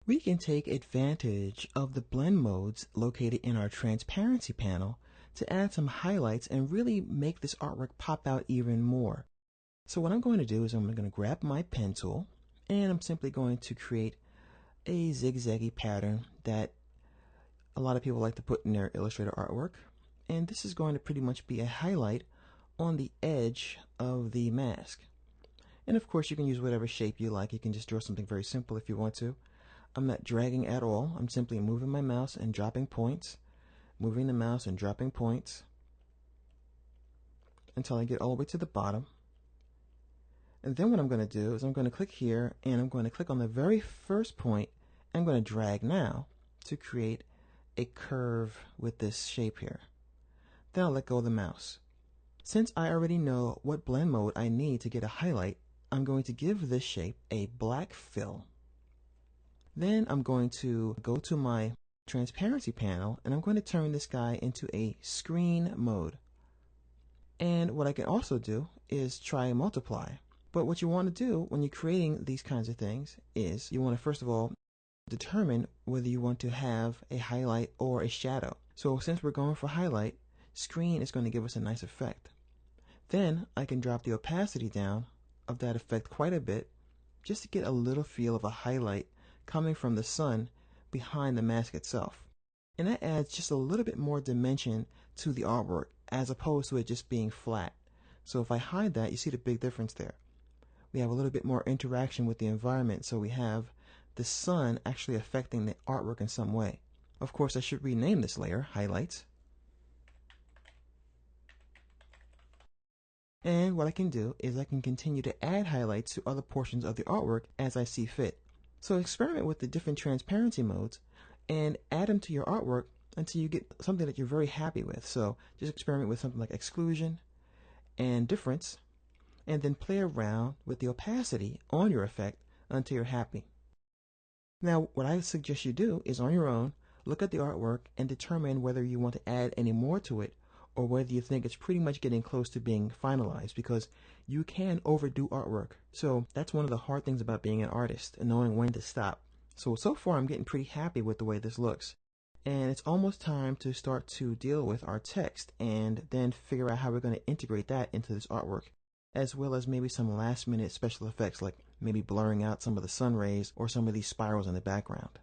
We can take advantage of the blend modes located in our transparency panel to add some highlights and really make this artwork pop out even more. So what I'm going to do is I'm going to grab my pen tool and I'm simply going to create a zigzaggy pattern that a lot of people like to put in their Illustrator artwork. And this is going to pretty much be a highlight on the edge of the mask. And of course you can use whatever shape you like. You can just draw something very simple if you want to. I'm not dragging at all. I'm simply moving my mouse and dropping points, moving the mouse and dropping points until I get all the way to the bottom. And then what I'm going to do is I'm going to click here and I'm going to click on the very first point. I'm going to drag now to create a curve with this shape here. Then I'll let go of the mouse. Since I already know what blend mode I need to get a highlight, I'm going to give this shape a black fill. Then I'm going to go to my transparency panel and I'm going to turn this guy into a screen mode. And what I can also do is try and multiply. But what you want to do when you're creating these kinds of things is you want to first of all determine whether you want to have a highlight or a shadow. So since we're going for highlight, screen is going to give us a nice effect. Then I can drop the opacity down of that effect quite a bit just to get a little feel of a highlight coming from the sun behind the mask itself. And that adds just a little bit more dimension to the artwork as opposed to it just being flat. So if I hide that, you see the big difference there. We have a little bit more interaction with the environment, so we have the sun actually affecting the artwork in some way. Of course, I should rename this layer Highlights. And what I can do is I can continue to add highlights to other portions of the artwork as I see fit. So experiment with the different transparency modes and add them to your artwork until you get something that you're very happy with. So just experiment with something like exclusion and difference, and then play around with the opacity on your effect until you're happy. Now, what I suggest you do is on your own, look at the artwork and determine whether you want to add any more to it or whether you think it's pretty much getting close to being finalized, because you can overdo artwork. So that's one of the hard things about being an artist and knowing when to stop. So far I'm getting pretty happy with the way this looks. And it's almost time to start to deal with our text and then figure out how we're going to integrate that into this artwork, as well as maybe some last minute special effects like maybe blurring out some of the sun rays or some of these spirals in the background.